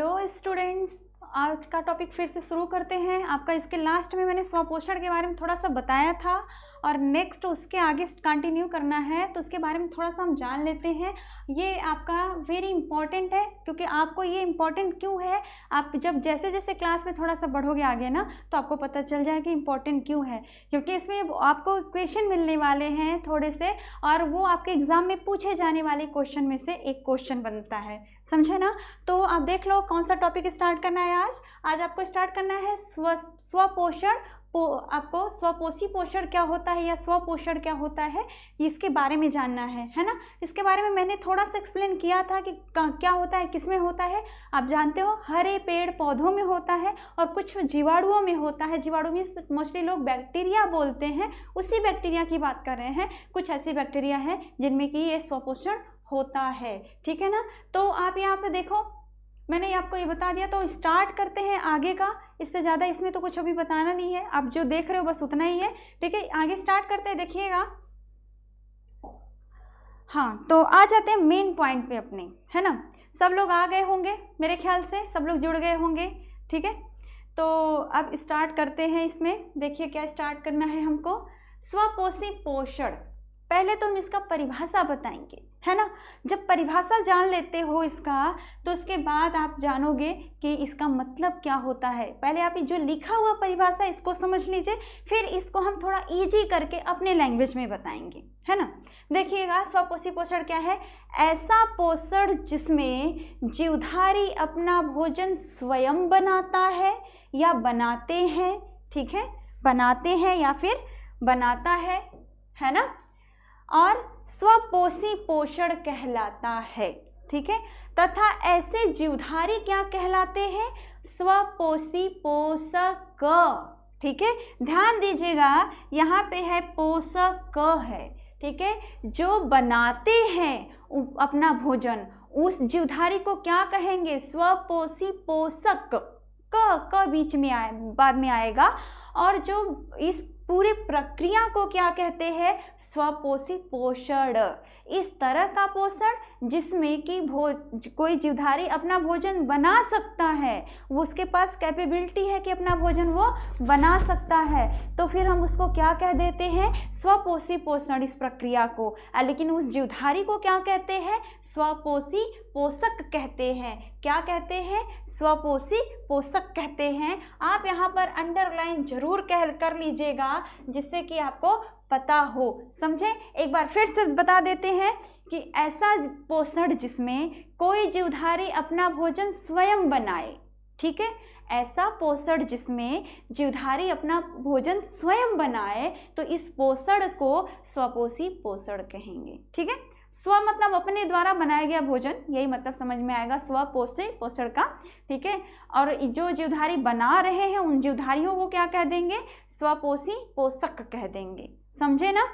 Hello students, आज का topic फिर से शुरू करते हैं। आपका इसके लास्ट में मैंने स्वपोषण के बारे में थोड़ा सा बताया था और नेक्स्ट उसके आगे कंटिन्यू करना है, तो उसके बारे में थोड़ा सा हम जान लेते हैं। ये आपका वेरी इंपॉर्टेंट है, क्योंकि आपको ये इम्पॉर्टेंट क्यों है, आप जब जैसे जैसे क्लास में थोड़ा सा बढ़ोगे आगे ना, तो आपको पता चल जाए कि इम्पॉर्टेंट क्यों है। क्योंकि इसमें आपको क्वेश्चन मिलने वाले हैं थोड़े से, और वो आपके एग्ज़ाम में पूछे जाने वाले क्वेश्चन में से एक क्वेश्चन बनता है, समझे ना। तो आप देख लो कौन सा टॉपिक स्टार्ट करना है। आज आपको स्टार्ट करना है स्वपोषण। आपको स्वपोषी पोषण क्या होता है या स्वपोषण क्या होता है, इसके बारे में जानना है ना। इसके बारे में मैंने थोड़ा सा एक्सप्लेन किया था कि क्या होता है, किस में होता है। आप जानते हो हरे पेड़ पौधों में होता है और कुछ जीवाणुओं में होता है। जीवाणु में मोस्टली लोग बैक्टीरिया बोलते हैं, उसी बैक्टीरिया की बात कर रहे हैं। कुछ ऐसे बैक्टीरिया हैं जिनमें कि ये स्वपोषण होता है, ठीक है ना। तो आप यहाँ पे देखो, मैंने आपको ये बता दिया, तो स्टार्ट करते हैं आगे का। इससे ज़्यादा इसमें तो कुछ अभी बताना नहीं है, आप जो देख रहे हो बस उतना ही है, ठीक है। आगे स्टार्ट करते हैं, देखिएगा। हाँ, तो आ जाते हैं मेन पॉइंट पे अपने, है ना। सब लोग आ गए होंगे मेरे ख्याल से, सब लोग जुड़ गए होंगे, ठीक है। तो अब स्टार्ट करते हैं। इसमें देखिए क्या स्टार्ट करना है हमको, स्वपोषी पोषण। पहले तो हम इसका परिभाषा बताएंगे, है ना। जब परिभाषा जान लेते हो इसका, तो उसके बाद आप जानोगे कि इसका मतलब क्या होता है। पहले आप जो लिखा हुआ परिभाषा इसको समझ लीजिए, फिर इसको हम थोड़ा इजी करके अपने लैंग्वेज में बताएंगे, है ना। देखिएगा, स्वपोषी पोषण क्या है। ऐसा पोषण जिसमें जीवधारी अपना भोजन स्वयं बनाता है या बनाते हैं, ठीक है, बनाते हैं या फिर बनाता है ना, और स्वपोषी पोषण कहलाता है, ठीक है। तथा ऐसे जीवधारी क्या कहलाते हैं, स्वपोषी पोषक, ठीक है। ध्यान दीजिएगा, यहाँ पे है पोषक है, ठीक है। जो बनाते हैं अपना भोजन, उस जीवधारी को क्या कहेंगे, स्वपोषी पोषक। क बीच में बाद में आएगा। और जो इस पूरी प्रक्रिया को क्या कहते हैं, स्वपोषी पोषण। इस तरह का पोषण जिसमें कि कोई जीवधारी अपना भोजन बना सकता है, वो उसके पास कैपेबिलिटी है कि अपना भोजन वो बना सकता है, तो फिर हम उसको क्या कह देते हैं, स्वपोषी पोषण, इस प्रक्रिया को। लेकिन उस जीवधारी को क्या कहते हैं, स्वपोषी पोषक कहते हैं। क्या कहते हैं, स्वपोषी पोषक कहते हैं। आप यहाँ पर अंडरलाइन जरूर कर लीजिएगा, जिससे कि आपको पता हो, समझे। एक बार फिर से बता देते हैं कि ऐसा पोषण जिसमें कोई जीवधारी अपना भोजन स्वयं बनाए, ठीक है। ऐसा पोषण जिसमें जीवधारी अपना भोजन स्वयं बनाए, तो इस पोषण को स्वपोषी पोषण कहेंगे, ठीक है। स्व मतलब अपने द्वारा बनाया गया भोजन, यही मतलब समझ में आएगा स्वपोषी पोषण का, ठीक है। और जो जीवधारी बना रहे हैं उन जीवधारियों को क्या कह देंगे, स्वपोषी पोषक कह देंगे, समझे ना।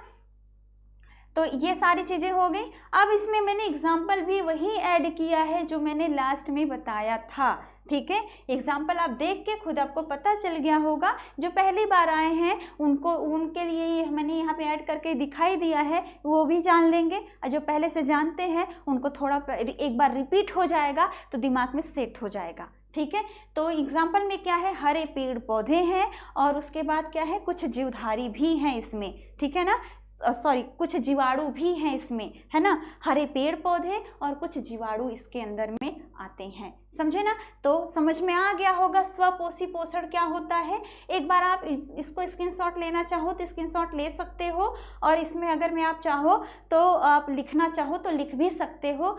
तो ये सारी चीज़ें हो गई। अब इसमें मैंने एग्जाम्पल भी वही ऐड किया है जो मैंने लास्ट में बताया था, ठीक है। एग्जाम्पल आप देख के खुद आपको पता चल गया होगा। जो पहली बार आए हैं उनके लिए मैंने यहाँ पे ऐड करके दिखाई दिया है, वो भी जान लेंगे। और जो पहले से जानते हैं उनको थोड़ा एक बार रिपीट हो जाएगा तो दिमाग में सेट हो जाएगा, ठीक है। तो एग्जाम्पल में क्या है, हरे पेड़ पौधे हैं और उसके बाद क्या है, कुछ जीवधारी भी हैं इसमें, ठीक है ना। कुछ जीवाणु भी हैं इसमें, है ना। हरे पेड़ पौधे और कुछ जीवाणु इसके अंदर में आते हैं, समझे ना। तो समझ में आ गया होगा स्वपोषी पोषण क्या होता है। एक बार आप इसको स्क्रीनशॉट लेना चाहो तो स्क्रीनशॉट ले सकते हो, और इसमें अगर मैं आप चाहो तो आप लिखना चाहो तो लिख भी सकते हो।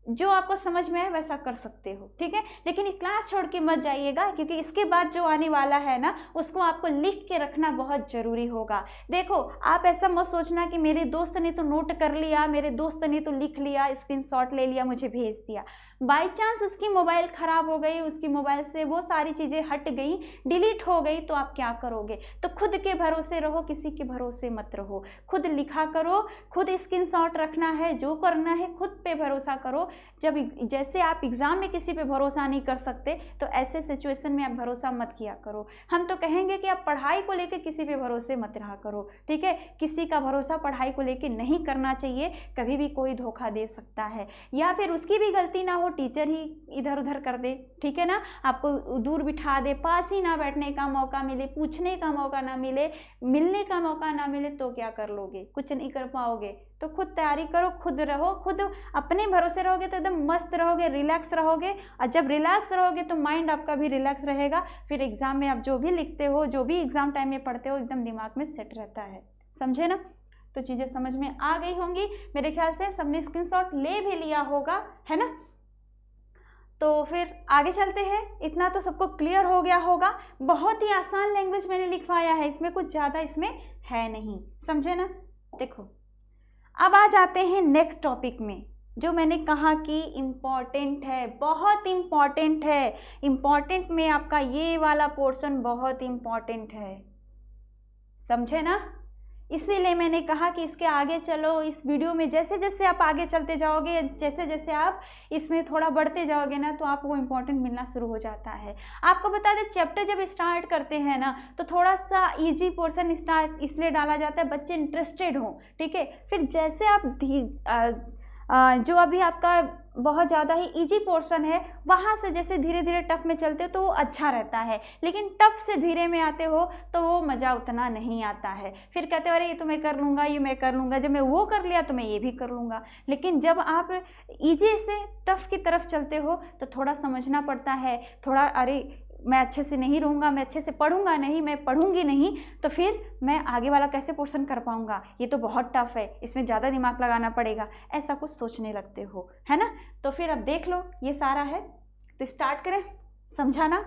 जो आपको समझ में आए वैसा कर सकते हो, ठीक है। लेकिन क्लास छोड़ के मत जाइएगा, क्योंकि इसके बाद जो आने वाला है ना, उसको आपको लिख के रखना बहुत ज़रूरी होगा। देखो, आप ऐसा मत सोचना कि मेरे दोस्त ने तो नोट कर लिया, मेरे दोस्त ने तो लिख लिया, स्क्रीनशॉट ले लिया, मुझे भेज दिया। बाई चांस उसकी मोबाइल ख़राब हो गई, उसकी मोबाइल से वो सारी चीज़ें हट गई, डिलीट हो गई, तो आप क्या करोगे। तो खुद के भरोसे रहो, किसी के भरोसे मत रहो। खुद लिखा करो, खुद स्क्रीनशॉट रखना है, जो करना है खुद पे भरोसा करो। जब जैसे आप एग्ज़ाम में किसी पे भरोसा नहीं कर सकते, तो ऐसे सिचुएशन में आप भरोसा मत किया करो। हम तो कहेंगे कि आप पढ़ाई को लेकर किसी पे भरोसे मत रहा करो, ठीक है। किसी का भरोसा पढ़ाई को लेकर नहीं करना चाहिए, कभी भी कोई धोखा दे सकता है, या फिर उसकी भी गलती ना हो, टीचर ही इधर उधर कर दे, ठीक है ना, आपको दूर बिठा दे, पास ही ना बैठने का मौका मिले, पूछने का मौका ना मिले, मिलने का मौका ना मिले, तो क्या कर लोगे? कुछ नहीं कर पाओगे। तो खुद तैयारी करो, खुद रहो, खुद अपने भरोसे रहोगे तो एकदम मस्त रहोगे, रिलैक्स रहोगे, और जब रिलैक्स रहोगे तो माइंड आपका भी रिलैक्स रहेगा। फिर एग्ज़ाम में आप जो भी लिखते हो, जो भी एग्ज़ाम टाइम में पढ़ते हो, एकदम दिमाग में सेट रहता है। समझे ना? तो चीज़ें समझ में आ गई होंगी मेरे ख्याल से, सबने स्क्रीनशॉट ले भी लिया होगा, है ना। तो फिर आगे चलते हैं। इतना तो सबको क्लियर हो गया होगा। बहुत ही आसान लैंग्वेज मैंने लिखवाया है, इसमें कुछ ज़्यादा इसमें है नहीं, समझे ना। देखो अब आ जाते हैं नेक्स्ट टॉपिक में, जो मैंने कहा कि इम्पॉर्टेंट है, बहुत इम्पॉर्टेंट है। इम्पॉर्टेंट में आपका ये वाला पोर्शन बहुत इम्पॉर्टेंट है, समझे ना। इसीलिए मैंने कहा कि इसके आगे चलो, इस वीडियो में जैसे जैसे आप आगे चलते जाओगे, जैसे जैसे आप इसमें थोड़ा बढ़ते जाओगे ना, तो आपको इम्पोर्टेंट मिलना शुरू हो जाता है। आपको बता दें, चैप्टर जब स्टार्ट करते हैं ना, तो थोड़ा सा इजी पोर्शन स्टार्ट इसलिए डाला जाता है बच्चे इंटरेस्टेड हों, ठीक है। फिर जैसे आप जो अभी आपका बहुत ज़्यादा ही इजी पोर्शन है, वहाँ से जैसे धीरे धीरे टफ में चलते हो तो वो अच्छा रहता है, लेकिन टफ से धीरे में आते हो तो वो मज़ा उतना नहीं आता है। फिर कहते हो अरे ये तो मैं कर लूँगा, ये मैं कर लूँगा, जब मैं वो कर लिया तो मैं ये भी कर लूँगा। लेकिन जब आप इजी से टफ की तरफ चलते हो तो थोड़ा समझना पड़ता है, थोड़ा अरे मैं अच्छे से नहीं रहूँगा, मैं अच्छे से पढ़ूँगा नहीं, मैं पढ़ूँगी नहीं, तो फिर मैं आगे वाला कैसे पोर्शन कर पाऊँगा, ये तो बहुत टफ है, इसमें ज़्यादा दिमाग लगाना पड़ेगा, ऐसा कुछ सोचने लगते हो, है ना। तो फिर अब देख लो, ये सारा है, तो स्टार्ट करें समझाना।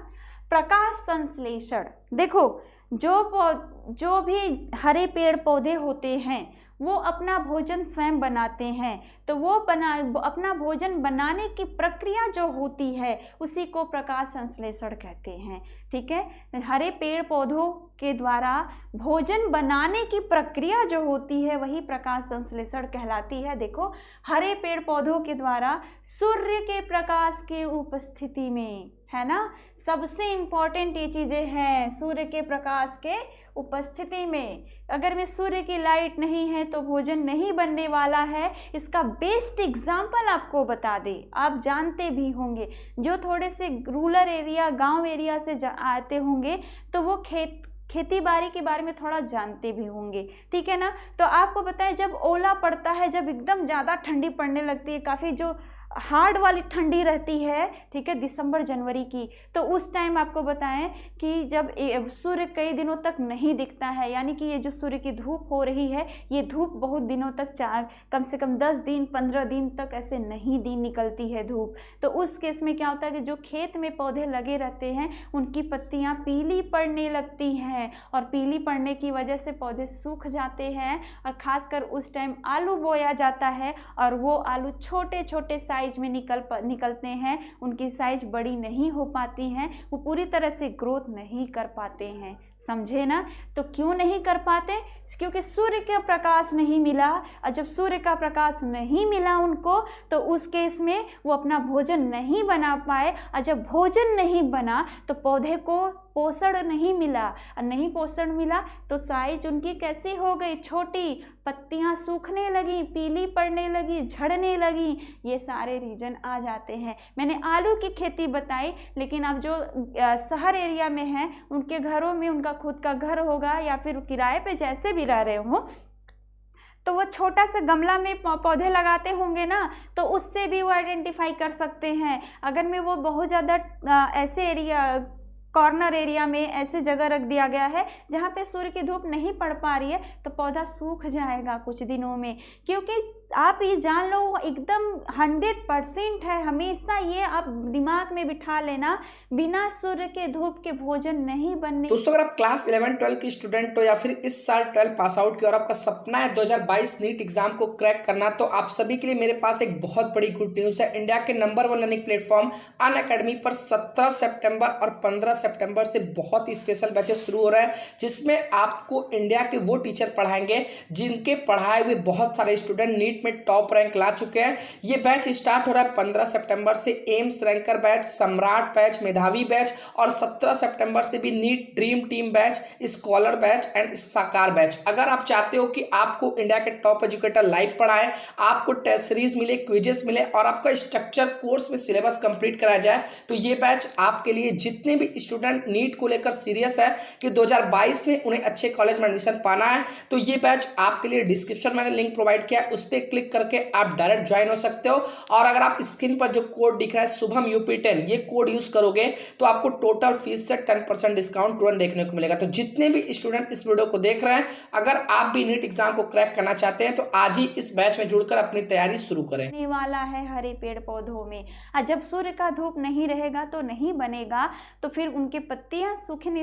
प्रकाश संश्लेषण, देखो जो भी हरे पेड़ पौधे होते हैं वो अपना भोजन स्वयं बनाते हैं, तो वो अपना भोजन बनाने की प्रक्रिया जो होती है उसी को प्रकाश संश्लेषण कहते हैं, ठीक है। हरे पेड़ पौधों के द्वारा भोजन बनाने की प्रक्रिया जो होती है वही प्रकाश संश्लेषण कहलाती है। देखो, हरे पेड़ पौधों के द्वारा सूर्य के प्रकाश के उपस्थिति में, है ना, सबसे इम्पॉर्टेंट ये चीज़ें हैं, सूर्य के प्रकाश के उपस्थिति में। अगर में सूर्य की लाइट नहीं है तो भोजन नहीं बनने वाला है। इसका बेस्ट एग्जाम्पल आपको बता दे, आप जानते भी होंगे, जो थोड़े से रूरल एरिया, गांव एरिया से आते होंगे तो वो खेती बाड़ी के बारे में थोड़ा जानते भी होंगे, ठीक है ना। तो आपको बताएं, जब ओला पड़ता है, जब एकदम ज़्यादा ठंडी पड़ने लगती है, काफ़ी जो हार्ड वाली ठंडी रहती है, ठीक है, दिसंबर जनवरी की, तो उस टाइम आपको बताएं कि जब सूर्य कई दिनों तक नहीं दिखता है, यानी कि ये जो सूर्य की धूप हो रही है, ये धूप बहुत दिनों तक, कम से कम 10 दिन 15 दिन तक ऐसे नहीं दिन निकलती है धूप। तो उस केस में क्या होता है कि जो खेत में पौधे लगे रहते हैं उनकी पत्तियां पीली पड़ने लगती हैं, और पीली पड़ने की वजह से पौधे सूख जाते हैं। और ख़ासकर उस टाइम आलू बोया जाता है, और वो आलू छोटे छोटे साइज में निकलते हैं, उनकी साइज बड़ी नहीं हो पाती हैं, वो पूरी तरह से ग्रोथ नहीं कर पाते हैं, समझे ना। तो क्यों नहीं कर पाते? क्योंकि सूर्य का प्रकाश नहीं मिला, और जब सूर्य का प्रकाश नहीं मिला उनको, तो उस केस में वो अपना भोजन नहीं बना पाए, और जब भोजन नहीं बना तो पौधे को पोषण नहीं मिला, और नहीं पोषण मिला तो साइज उनकी कैसी हो गई, छोटी, पत्तियां सूखने लगी, पीली पड़ने लगी, झड़ने लगी, ये सारे रीजन आ जाते हैं। मैंने आलू की खेती बताई, लेकिन अब जो शहर एरिया में हैं उनके घरों में उनका खुद का घर होगा, या फिर किराए पे जैसे भी रह रहे हो, तो वो छोटा सा गमला में पौधे लगाते होंगे ना, तो उससे भी वो आइडेंटिफाई कर सकते हैं। अगर मैं वो बहुत ज़्यादा ऐसे एरिया, कॉर्नर एरिया में ऐसे जगह रख दिया गया है जहाँ पे सूर्य की धूप नहीं पड़ पा रही है, तो पौधा सूख जाएगा कुछ दिनों में। क्योंकि आप ये जान लो, एकदम 100% है, हमेशा ये आप दिमाग में बिठा लेना, बिना सूर्य के धूप के भोजन नहीं बनने। दोस्तों, अगर आप क्लास 11-12 की स्टूडेंट हो, या फिर इस साल 12 पास आउट की और आपका सपना है 2022 नीट एग्जाम को क्रैक करना, तो आप सभी के लिए मेरे पास एक बहुत बड़ी गुड न्यूज़ है। इंडिया के नंबर 1 लर्निंग प्लेटफॉर्म अनअकैडमी पर 17 सितंबर और 15 सितंबर से बहुत ही स्पेशल बैचेस शुरू हो रहा है, जिसमें आपको इंडिया के वो टीचर पढ़ाएंगे जिनके पढ़ाए हुए बहुत सारे स्टूडेंट नीट नीट में टॉप रैंक ला चुके हैं। ये बैच स्टार्ट हो रहा है 15 सितंबर से AIIMS ranker batch, Samrat batch, Medhavi batch और 17 सितंबर से भी NEET dream team batch, scholar batch and Sakar batch. अगर आप चाहते हो कि आपको इंडिया के टॉप एजुकेटर लाइव पढ़ाए, आपको टेस्ट सीरीज मिले, क्विजेस मिले और आपका स्ट्रक्चर कोर्स में सिलेबस कंप्लीट कराया जाए, तो ये बैच आपके लिए जितने भी स्टूडेंट नीट को लेकर सीरियस है कि 2022 में उन्हें अच्छे कॉलेज में एडमिशन पाना है, तो ये बैच आपके लिए डिस्क्रिप्शन मैंने लिंक प्रोवाइड किया है, उस पर क्लिक करके आप डायरेक्ट ज्वाइन हो सकते हो। और अगर आप स्क्रीन पर जो कोड दिख रहा है शुभम UP10, ये कोड यूज करोगे तो आपको टोटल फीस से 10% डिस्काउंट तुरंत देखने को मिलेगा। तो जितने भी स्टूडेंट इस वीडियो को देख रहे हैं, अगर आप भी नीट एग्जाम को क्रैक करना चाहते हैं तो आज ही इस बैच में जुड़कर अपनी तैयारी शुरू करें। वाला है हरे पेड़ पौधों में, और जब सूर्य का धूप नहीं रहेगा तो नहीं बनेगा, तो फिर उनके पत्तियां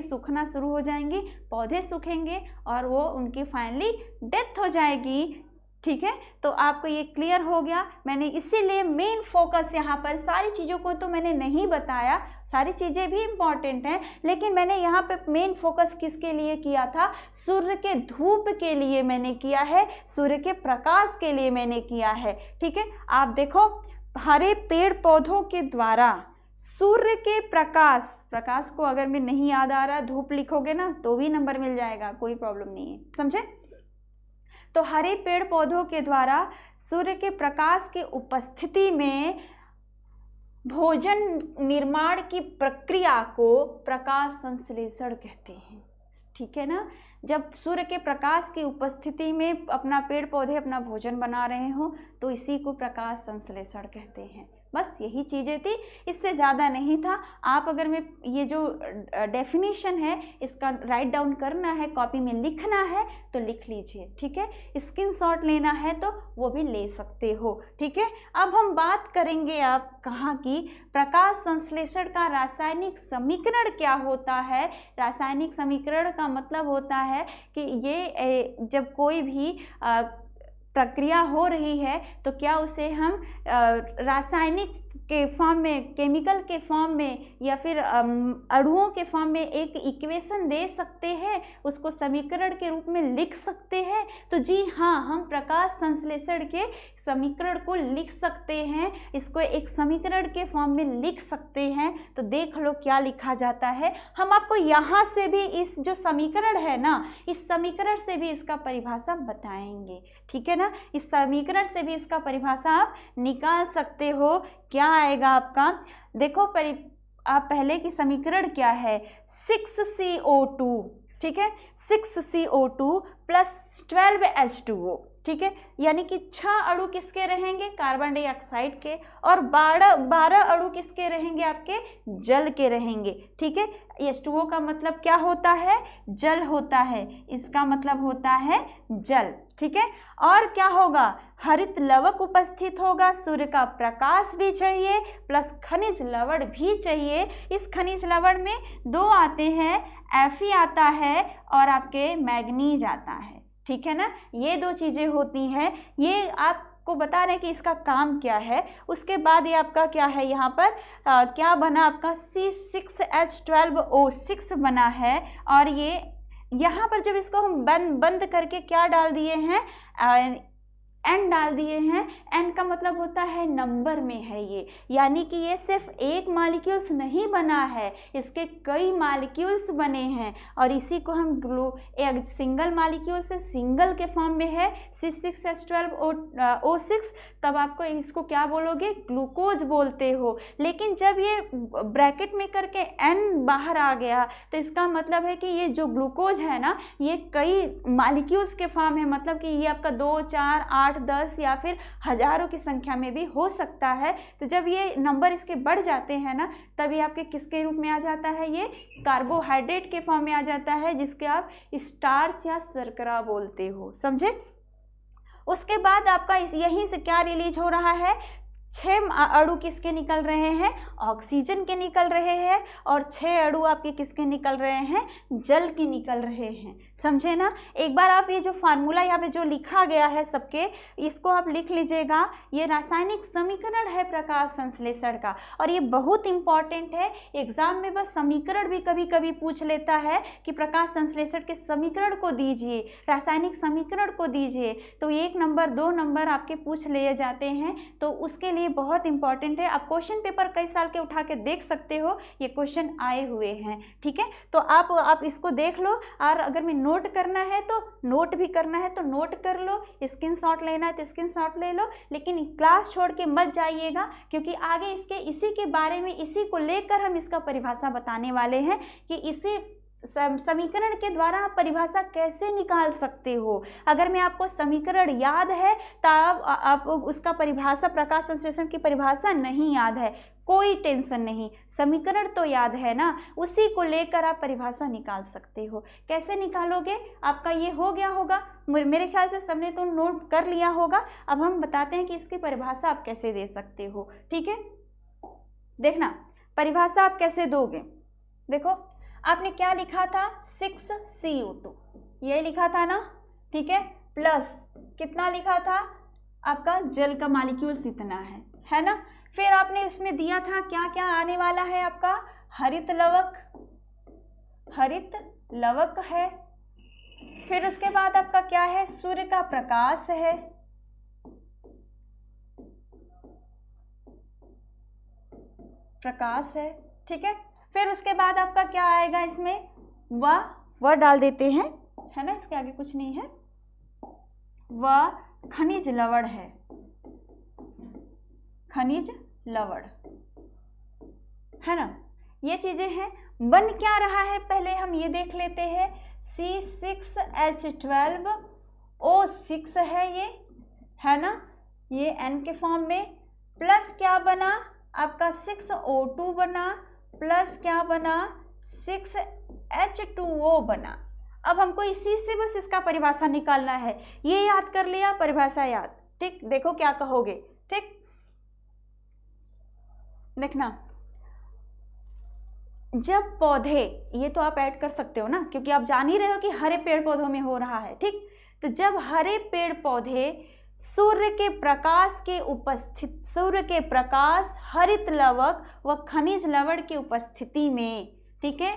सूखना शुरू हो जाएंगी, पौधे सूखेंगे और वो उनकी फाइनली डेथ हो जाएगी। ठीक है, तो आपको ये क्लियर हो गया। मैंने इसीलिए मेन फोकस यहाँ पर, सारी चीज़ों को तो मैंने नहीं बताया, सारी चीज़ें भी इम्पॉर्टेंट हैं, लेकिन मैंने यहाँ पे मेन फोकस किसके लिए किया था? सूर्य के धूप के लिए मैंने किया है, सूर्य के प्रकाश के लिए मैंने किया है। ठीक है, आप देखो हरे पेड़ पौधों के द्वारा सूर्य के प्रकाश को अगर मैं नहीं याद आ रहा, धूप लिखोगे ना तो भी नंबर मिल जाएगा, कोई प्रॉब्लम नहीं है, समझे? तो हरे पेड़ पौधों के द्वारा सूर्य के प्रकाश की उपस्थिति में भोजन निर्माण की प्रक्रिया को प्रकाश संश्लेषण कहते हैं। ठीक है ना, जब सूर्य के प्रकाश की उपस्थिति में अपना पेड़ पौधे अपना भोजन बना रहे हो तो इसी को प्रकाश संश्लेषण कहते हैं। बस यही चीज़ें थी, इससे ज़्यादा नहीं था। आप अगर मैं ये जो डेफिनेशन है इसका राइट डाउन करना है, कॉपी में लिखना है तो लिख लीजिए। ठीक है, स्क्रीनशॉट लेना है तो वो भी ले सकते हो। ठीक है, अब हम बात करेंगे आप कहाँ की, प्रकाश संश्लेषण का रासायनिक समीकरण क्या होता है। रासायनिक समीकरण का मतलब होता है कि ये जब कोई भी प्रक्रिया हो रही है तो क्या उसे हम रासायनिक के फॉर्म में, केमिकल के फॉर्म में या फिर अणुओं के फॉर्म में एक इक्वेशन दे सकते हैं, उसको समीकरण के रूप में लिख सकते हैं। तो जी हाँ, हम प्रकाश संश्लेषण के समीकरण को लिख सकते हैं, इसको एक समीकरण के फॉर्म में लिख सकते हैं। तो देख लो क्या लिखा जाता है। हम आपको यहाँ से भी इस जो समीकरण है ना, इस समीकरण से भी इसका परिभाषा बताएंगे। ठीक है ना, इस समीकरण से भी इसका परिभाषा आप निकाल सकते हो। क्या आएगा आपका, देखो आप पहले की समीकरण क्या है, 6CO2। ठीक है, 6CO2 प्लस 12H2O। ठीक है, यानी कि 6 अणु किसके रहेंगे, कार्बन डाइऑक्साइड के, और 12 अणु किसके रहेंगे, आपके जल के रहेंगे। ठीक है, H2O का मतलब क्या होता है, जल होता है, इसका मतलब होता है जल। ठीक है, और क्या होगा, हरित लवक उपस्थित होगा, सूर्य का प्रकाश भी चाहिए प्लस खनिज लवण भी चाहिए। इस खनिज लवण में 2 आते हैं, Fe आता है और आपके मैग्नीज आता है। ठीक है ना, ये 2 चीज़ें होती हैं। ये आपको बता रहे हैं कि इसका काम क्या है। उसके बाद ये आपका क्या है, यहाँ पर क्या बना, आपका C6H12O6 बना है। और ये यहाँ पर जब इसको हम बंद करके क्या डाल दिए हैं, एन डाल दिए हैं। एन का मतलब होता है नंबर में है ये, यानी कि ये सिर्फ एक मॉलिक्यूल्स नहीं बना है, इसके कई मॉलिक्यूल्स बने हैं। और इसी को हम एक सिंगल मॉलिक्यूल से सिंगल के फॉर्म में है C6H12O6, तब आपको इसको क्या बोलोगे, ग्लूकोज बोलते हो। लेकिन जब ये ब्रैकेट में करके एन बाहर आ गया तो इसका मतलब है कि ये जो ग्लूकोज है ना, ये कई मॉलिक्यूल्स के फॉर्म है, मतलब कि ये आपका 2, 4, 8, 10 या फिर हजारों की संख्या में भी हो सकता है। तो जब ये नंबर इसके बढ़ जाते हैं ना, तभी आपके किसके रूप में आ जाता है, ये कार्बोहाइड्रेट के फॉर्म में आ जाता है, जिसके आप स्टार्च या शर्करा बोलते हो। समझे? उसके बाद आपका यहीं से क्या रिलीज हो रहा है, 6 अणु किसके निकल रहे हैं, ऑक्सीजन के निकल रहे हैं, और 6 अणु आपके किसके निकल रहे हैं, जल के निकल रहे हैं। समझे ना। एक बार आप ये जो फार्मूला यहाँ पे जो लिखा गया है सबके, इसको आप लिख लीजिएगा। ये रासायनिक समीकरण है प्रकाश संश्लेषण का, और ये बहुत इंपॉर्टेंट है। एग्जाम में बस समीकरण भी कभी कभी पूछ लेता है कि प्रकाश संश्लेषण के समीकरण को दीजिए, रासायनिक समीकरण को दीजिए, तो 1 नंबर 2 नंबर आपके पूछ लिए जाते हैं। तो उसके लिए बहुत इंपॉर्टेंट है। आप क्वेश्चन पेपर कई साल के उठा के देख सकते हो, ये क्वेश्चन आए हुए हैं। ठीक है, तो आप इसको देख लो, और अगर मैं नोट करना है तो नोट भी करना है तो नोट कर लो, स्क्रीनशॉट लेना है तो स्क्रीनशॉट ले लो, लेकिन क्लास छोड़ के मत जाइएगा, क्योंकि आगे इसी के बारे में, इसी को लेकर हम इसका परिभाषा बताने वाले हैं कि इसी समीकरण के द्वारा आप परिभाषा कैसे निकाल सकते हो। अगर मैं आपको समीकरण याद है तब आप उसका परिभाषा, प्रकाश संश्लेषण की परिभाषा नहीं याद है, कोई टेंशन नहीं, समीकरण तो याद है ना, उसी को लेकर आप परिभाषा निकाल सकते हो। कैसे निकालोगे, आपका ये हो गया होगा, मेरे ख्याल से सबने तो नोट कर लिया होगा। अब हम बताते हैं कि इसकी परिभाषा आप कैसे दे सकते हो। ठीक है, देखना परिभाषा आप कैसे दोगे। देखो आपने क्या लिखा था, 6CO2 ये लिखा था ना, ठीक है, प्लस कितना लिखा था, आपका जल का मॉलिक्यूल्स इतना है ना। फिर आपने उसमें दिया था क्या क्या आने वाला है, आपका हरित लवक है। फिर उसके बाद आपका क्या है, सूर्य का प्रकाश है, ठीक है। फिर उसके बाद आपका क्या आएगा, इसमें वह डाल देते हैं, है ना, इसके आगे कुछ नहीं है, वह खनिज लवण है, खनिज लवण है ना। ये चीजें हैं। बन क्या रहा है पहले हम ये देख लेते हैं, C6H12O6 है ये, है ना, ये N के फॉर्म में, प्लस क्या बना आपका 6O2 बना, प्लस क्या बना 6H2O बना। अब हमको इसी से बस इसका परिभाषा निकालना है, ये याद कर लिया, परिभाषा याद, ठीक। देखो क्या कहोगे, ठीक, देखना जब पौधे, ये तो आप ऐड कर सकते हो ना, क्योंकि आप जान ही रहे हो कि हरे पेड़ पौधों में हो रहा है, ठीक। तो जब हरे पेड़ पौधे सूर्य के प्रकाश, हरित लवक व खनिज लवण की उपस्थिति में, ठीक है,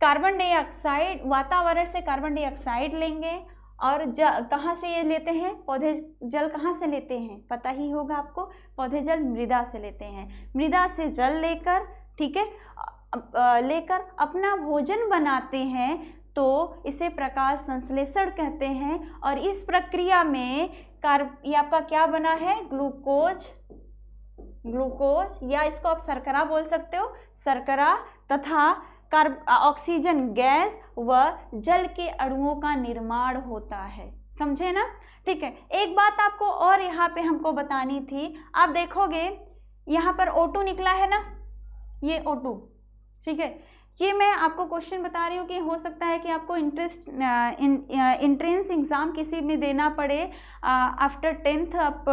कार्बन डाइऑक्साइड, वातावरण से कार्बन डाइऑक्साइड लेंगे, और कहाँ से ये लेते हैं, पौधे जल कहाँ से लेते हैं, पता ही होगा आपको, पौधे जल मृदा से लेते हैं। मृदा से जल लेकर, ठीक है, लेकर अपना भोजन बनाते हैं, तो इसे प्रकाश संश्लेषण कहते हैं। और इस प्रक्रिया में ये आपका क्या बना है, ग्लूकोज, या इसको आप शर्करा बोल सकते हो, शर्करा, तथा ऑक्सीजन गैस व जल के अणुओं का निर्माण होता है। समझे ना, ठीक है। एक बात आपको और यहाँ पे हमको बतानी थी, आप देखोगे यहाँ पर O2 निकला है ना, ये O2, ठीक है। ये मैं आपको क्वेश्चन बता रही हूँ कि हो सकता है कि आपको इंट्रेंस एग्ज़ाम किसी में देना पड़े आफ्टर 10th, आप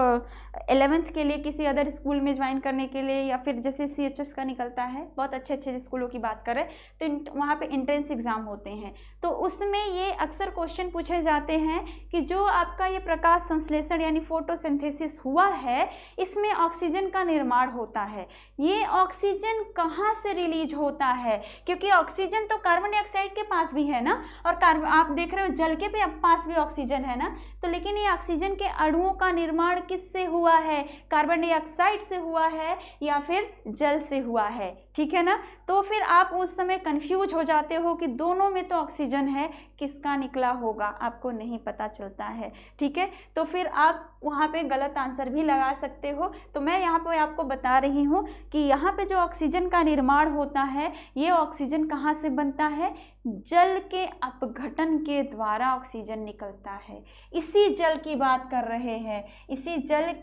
11th के लिए किसी अदर स्कूल में ज्वाइन करने के लिए, या फिर जैसे CHS का निकलता है, बहुत अच्छे स्कूलों की बात करें तो वहाँ पे इंट्रेंस एग्ज़ाम होते हैं, तो उसमें ये अक्सर क्वेश्चन पूछे जाते हैं कि जो आपका ये प्रकाश संश्लेषण यानी फोटोसिंथेसिस हुआ है, इसमें ऑक्सीजन का निर्माण होता है। ये ऑक्सीजन कहाँ से रिलीज होता है, क्योंकि ऑक्सीजन तो कार्बन डाइऑक्साइड के पास भी है ना, और आप देख रहे हो जल के भी पास भी ऑक्सीजन है ना, तो लेकिन ये ऑक्सीजन के अणुओं का निर्माण किससे हुआ है, कार्बन डाइऑक्साइड से हुआ है या फिर जल से हुआ है, ठीक है ना। तो फिर आप उस समय कंफ्यूज हो जाते हो कि दोनों में तो ऑक्सीजन है, किसका निकला होगा, आपको नहीं पता चलता है, ठीक है। तो फिर आप वहाँ पे गलत आंसर भी लगा सकते हो। तो मैं यहाँ पे आपको बता रही हूँ कि यहाँ पे जो ऑक्सीजन का निर्माण होता है, ये ऑक्सीजन कहाँ से बनता है, जल के अपघटन के द्वारा ऑक्सीजन निकलता है। इसी जल की बात कर रहे हैं, इसी जल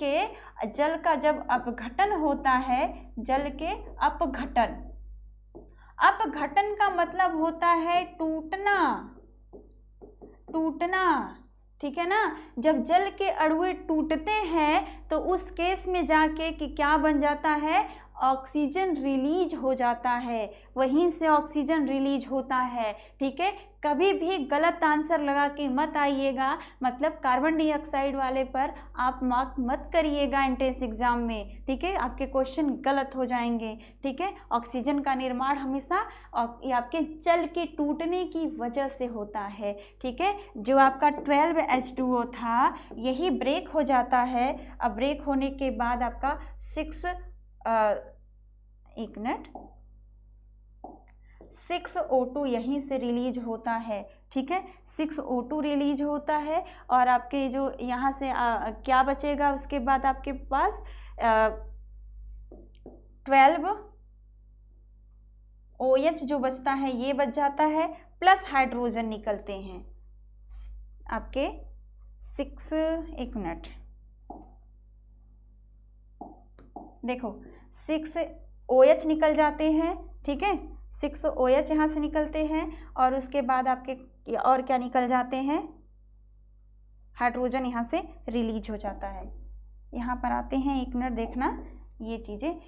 का जब अपघटन होता है, जल के अपघटन का मतलब होता है टूटना, ठीक है ना। जब जल के अणु टूटते हैं तो उस केस में जाके कि क्या बन जाता है, ऑक्सीजन रिलीज हो जाता है, वहीं से ऑक्सीजन रिलीज होता है। ठीक है, कभी भी गलत आंसर लगा के मत आइएगा, मतलब कार्बन डाइऑक्साइड वाले पर आप मार्क मत करिएगा एंट्रेंस एग्जाम में। ठीक है, आपके क्वेश्चन गलत हो जाएंगे। ठीक है, ऑक्सीजन का निर्माण हमेशा आपके जल के टूटने की वजह से होता है। ठीक है, जो आपका 12H2O था यही ब्रेक हो जाता है। अब ब्रेक होने के बाद आपका 6O2 यहीं से रिलीज होता है। ठीक है, 6O2 रिलीज होता है और आपके जो यहाँ से क्या बचेगा, उसके बाद आपके पास 12OH जो बचता है ये बच जाता है, प्लस हाइड्रोजन निकलते हैं आपके एक मिनट देखो 6OH निकल जाते हैं। ठीक है, 6OH यहाँ से निकलते हैं और उसके बाद आपके और क्या निकल जाते हैं, हाइड्रोजन यहाँ से रिलीज हो जाता है। यहाँ पर आते हैं, एक मिनट देखना ये चीज़ें।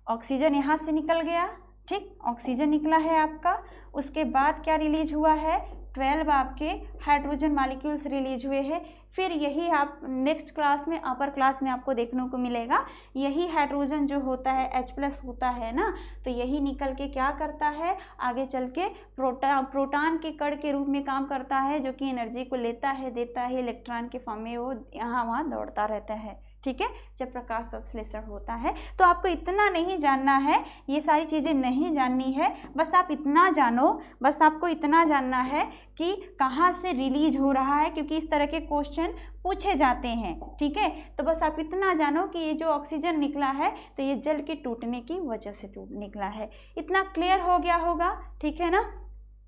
ऑक्सीजन यहाँ से निकल गया, ठीक, ऑक्सीजन निकला है आपका। उसके बाद क्या रिलीज हुआ है, 12 आपके हाइड्रोजन मॉलिक्यूल्स रिलीज हुए हैं। फिर यही आप नेक्स्ट क्लास में, अपर क्लास में आपको देखने को मिलेगा, यही हाइड्रोजन जो होता है H+ होता है ना, तो यही निकल के क्या करता है, आगे चल के प्रोटॉन के कण के रूप में काम करता है, जो कि एनर्जी को लेता है, देता है, इलेक्ट्रॉन के फॉर्म में वो यहाँ वहाँ दौड़ता रहता है। ठीक है, जब प्रकाश संश्लेषण होता है। तो आपको इतना नहीं जानना है, ये सारी चीज़ें नहीं जाननी है, बस आप इतना जानो, बस आपको इतना जानना है कि कहाँ से रिलीज हो रहा है, क्योंकि इस तरह के क्वेश्चन पूछे जाते हैं। ठीक है, तो बस आप इतना जानो कि ये जो ऑक्सीजन निकला है तो ये जल के टूटने की वजह से निकला है। इतना क्लियर हो गया होगा, ठीक है ना।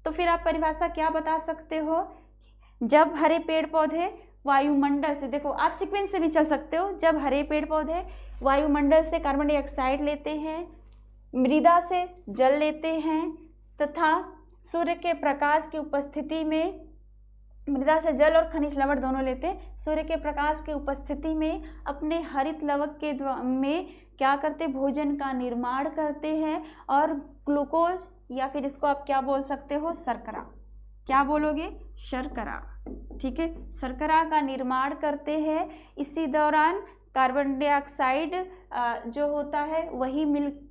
तो फिर आप परिभाषा क्या बता सकते हो, जब हरे पेड़ पौधे वायुमंडल से, देखो आप सीक्वेंस से भी चल सकते हो, जब हरे पेड़ पौधे वायुमंडल से कार्बन डाइऑक्साइड लेते हैं, मृदा से जल लेते हैं तथा सूर्य के प्रकाश की उपस्थिति में, मृदा से जल और खनिज लवण दोनों लेते हैं, सूर्य के प्रकाश की उपस्थिति में अपने हरित लवक के में क्या करते, भोजन का निर्माण करते हैं और ग्लूकोज या फिर इसको आप क्या बोल सकते हो, शर्करा, क्या बोलोगे, शर्करा। ठीक है, शर्करा का निर्माण करते हैं। इसी दौरान कार्बन डाइऑक्साइड जो होता है वही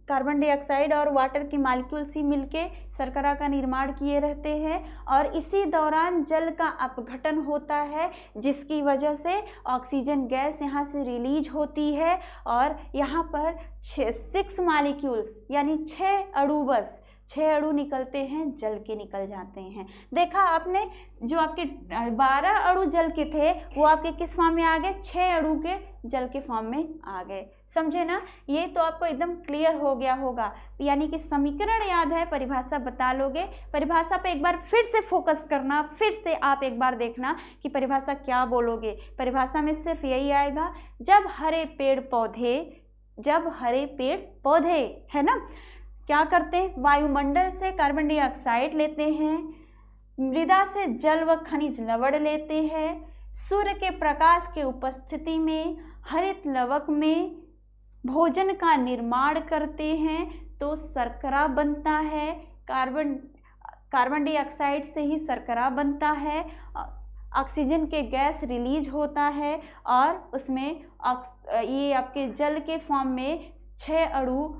कार्बन डाइऑक्साइड और वाटर की मॉलिक्यूल्स ही मिलके शर्करा का निर्माण किए रहते हैं और इसी दौरान जल का अपघटन होता है, जिसकी वजह से ऑक्सीजन गैस यहाँ से रिलीज होती है और यहाँ पर 6 मॉलिक्यूल्स यानी 6 अणु, बस 6 अणु निकलते हैं, जल के निकल जाते हैं। देखा आपने, जो आपके 12 अणु जल के थे वो आपके किस फॉर्म में आ गए, 6 अणु के जल के फॉर्म में आ गए। समझे ना, ये तो आपको एकदम क्लियर हो गया होगा। यानी कि समीकरण याद है, परिभाषा बता लोगे। परिभाषा पे एक बार फिर से फोकस करना, फिर से आप एक बार देखना कि परिभाषा क्या बोलोगे। परिभाषा में सिर्फ यही आएगा, जब हरे पेड़ पौधे है ना क्या करते हैं, वायुमंडल से कार्बन डाइऑक्साइड लेते हैं, मृदा से जल व खनिज लवण लेते हैं, सूर्य के प्रकाश के उपस्थिति में हरित लवक में भोजन का निर्माण करते हैं तो शर्करा बनता है। कार्बन डाइऑक्साइड से ही शर्करा बनता है, ऑक्सीजन के गैस रिलीज होता है और उसमें ये आपके जल के फॉर्म में 6 अणु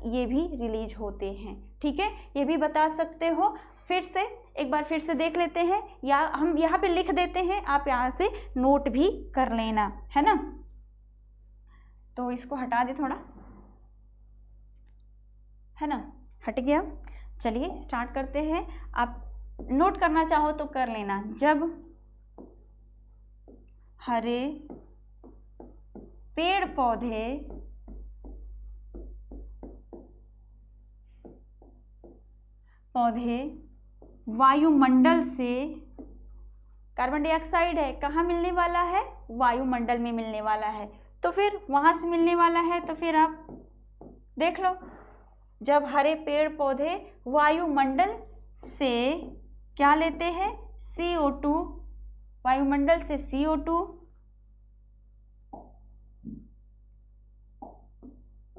ये भी रिलीज होते हैं। ठीक है, ये भी बता सकते हो। फिर से एक बार फिर से देख लेते हैं, या हम यहाँ पे लिख देते हैं, आप यहाँ से नोट भी कर लेना, है ना। तो इसको हटा दे थोड़ा, है ना, हट गया। चलिए स्टार्ट करते हैं। आप नोट करना चाहो तो कर लेना। जब हरे पेड़ पौधे वायुमंडल से, कार्बन डाइऑक्साइड है कहाँ मिलने वाला है, वायुमंडल में मिलने वाला है, तो फिर वहाँ से मिलने वाला है, तो फिर आप देख लो, जब हरे पेड़ पौधे वायुमंडल से क्या लेते हैं, CO2 वायुमंडल से CO2,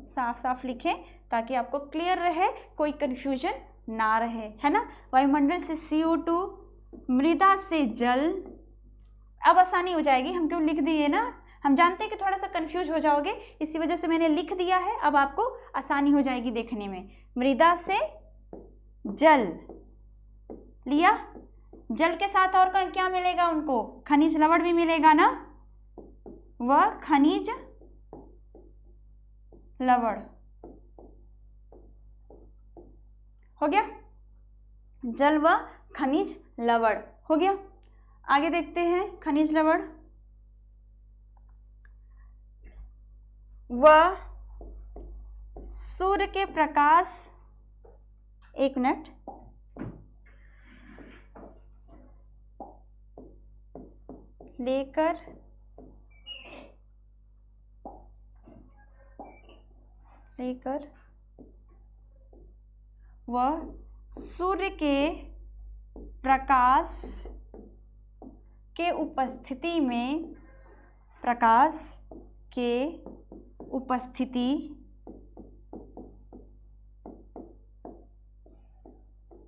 साफ साफ लिखें ताकि आपको क्लियर रहे, कोई कंफ्यूजन ना रहे, है ना। वायुमंडल से CO2, मृदा से जल। अब आसानी हो जाएगी, हम क्यों लिख दिए ना, हम जानते हैं कि थोड़ा सा कंफ्यूज हो जाओगे, इसी वजह से मैंने लिख दिया है, अब आपको आसानी हो जाएगी देखने में। मृदा से जल लिया, जल के साथ और क्या मिलेगा उनको, खनिज लवण भी मिलेगा ना, वह खनिज लवण हो गया, जल व खनिज लवण हो गया। आगे देखते हैं खनिज लवण, वह सूर्य के प्रकाश, एक मिनट, लेकर वह सूर्य के प्रकाश के उपस्थिति में, प्रकाश के उपस्थिति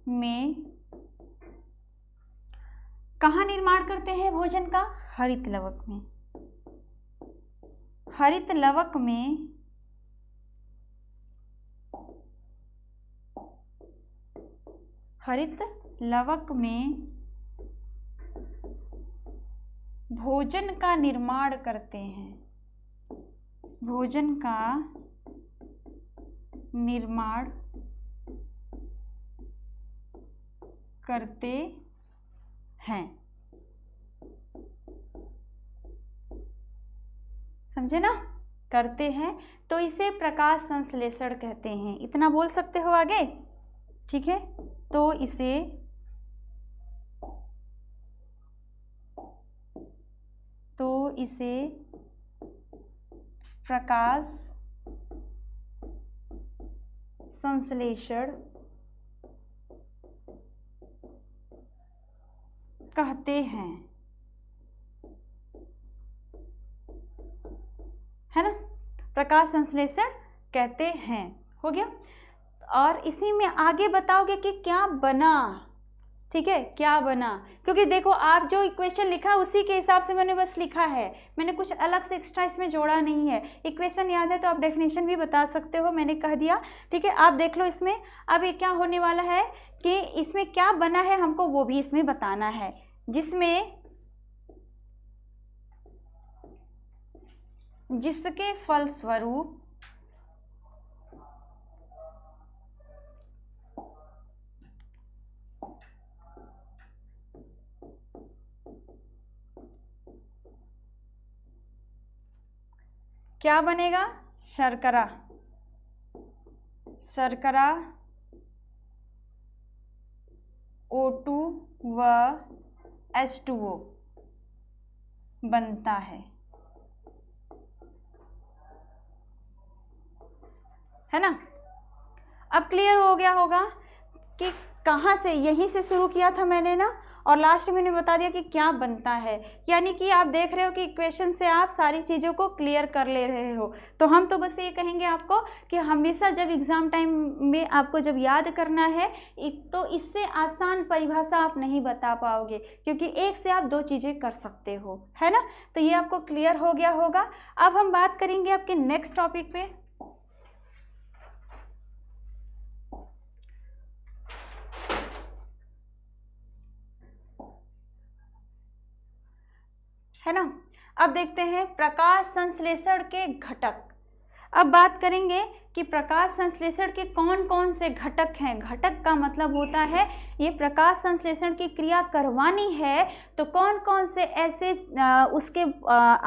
में कहाँ निर्माण करते हैं भोजन का, हरित लवक में। हरित लवक में भोजन का निर्माण करते हैं, भोजन का निर्माण करते हैं, समझे ना, करते हैं, तो इसे प्रकाश संश्लेषण कहते हैं। इतना बोल सकते हो आगे, ठीक है। तो इसे प्रकाश संश्लेषण कहते हैं, है ना, प्रकाश संश्लेषण कहते हैं, हो गया। और इसी में आगे बताओगे कि क्या बना, ठीक है, क्या बना, क्योंकि देखो आप जो इक्वेशन लिखा उसी के हिसाब से मैंने बस लिखा है, मैंने कुछ अलग से एक्स्ट्रा इसमें जोड़ा नहीं है। इक्वेशन याद है तो आप डेफिनेशन भी बता सकते हो, मैंने कह दिया, ठीक है। आप देख लो इसमें अब ये क्या होने वाला है कि इसमें क्या बना है हमको वो भी इसमें बताना है, जिसके फलस्वरूप क्या बनेगा, शर्करा, O2 व H2O बनता है ना। अब क्लियर हो गया होगा कि कहाँ से, यहीं से शुरू किया था मैंने ना, और लास्ट में मैंने बता दिया कि क्या बनता है। यानी कि आप देख रहे हो कि इक्वेशन से आप सारी चीज़ों को क्लियर कर ले रहे हो। तो हम तो बस ये कहेंगे आपको कि हमेशा जब एग्ज़ाम टाइम में आपको जब याद करना है तो इससे आसान परिभाषा आप नहीं बता पाओगे, क्योंकि एक से आप दो चीज़ें कर सकते हो, है ना। तो ये आपको क्लियर हो गया होगा। अब हम बात करेंगे आपके नेक्स्ट टॉपिक पे, है ना। अब देखते हैं प्रकाश संश्लेषण के घटक। अब बात करेंगे कि प्रकाश संश्लेषण के कौन कौन से घटक हैं। घटक का मतलब होता है ये प्रकाश संश्लेषण की क्रिया करवानी है तो कौन कौन से ऐसे उसके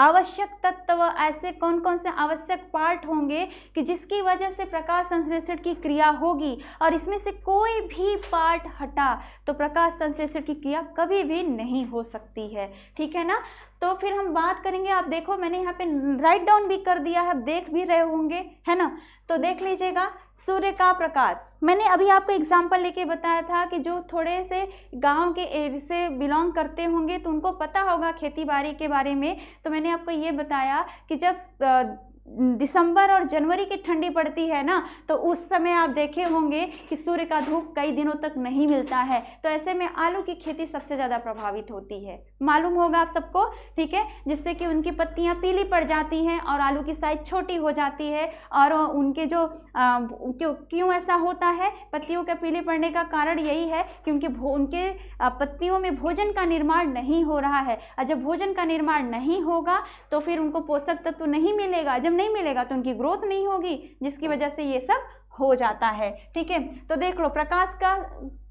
आवश्यक तत्व, ऐसे कौन कौन से आवश्यक पार्ट होंगे कि जिसकी वजह से प्रकाश संश्लेषण की क्रिया होगी, और इसमें से कोई भी पार्ट हटा तो प्रकाश संश्लेषण की क्रिया कभी भी नहीं हो सकती है, ठीक है ना। तो फिर हम बात करेंगे। आप देखो मैंने यहाँ पे राइट डाउन भी कर दिया है, आप देख भी रहे होंगे, है ना। तो देख लीजिएगा, सूर्य का प्रकाश, मैंने अभी आपको एग्जाम्पल लेके बताया था कि जो थोड़े से गांव के एरिया से बिलोंग करते होंगे तो उनको पता होगा खेती बाड़ी के बारे में। तो मैंने आपको ये बताया कि जब दिसंबर और जनवरी की ठंडी पड़ती है ना, तो उस समय आप देखे होंगे कि सूर्य का धूप कई दिनों तक नहीं मिलता है। तो ऐसे में आलू की खेती सबसे ज़्यादा प्रभावित होती है, मालूम होगा आप सबको, ठीक है। जिससे कि उनकी पत्तियां पीली पड़ जाती हैं और आलू की साइज छोटी हो जाती है। और उनके जो क्यों ऐसा होता है, पत्तियों के पीले पड़ने का कारण यही है कि उनके पत्तियों में भोजन का निर्माण नहीं हो रहा है। और जब भोजन का निर्माण नहीं होगा तो फिर उनको पोषक तत्व नहीं मिलेगा, जब नहीं मिलेगा तो उनकी ग्रोथ नहीं होगी, जिसकी वजह से ये सब हो जाता है, ठीक है। तो देख लो प्रकाश का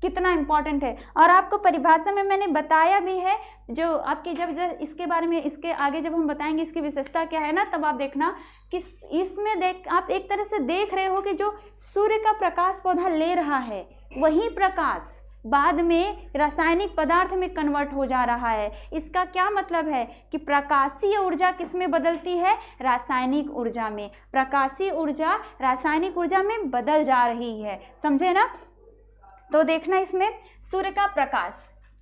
कितना इम्पॉर्टेंट है। और आपको परिभाषा में मैंने बताया भी है, जो आपकी जब इसके बारे में, इसके आगे जब हम बताएंगे इसकी विशेषता क्या है ना, तब आप देखना कि इसमें आप एक तरह से देख रहे हो कि जो सूर्य का प्रकाश पौधा ले रहा है, वही प्रकाश बाद में रासायनिक पदार्थ में कन्वर्ट हो जा रहा है। इसका क्या मतलब है कि प्रकाशीय ऊर्जा किस में बदलती है, रासायनिक ऊर्जा में। प्रकाशीय ऊर्जा रासायनिक ऊर्जा में बदल जा रही है, समझे ना। तो देखना इसमें सूर्य का प्रकाश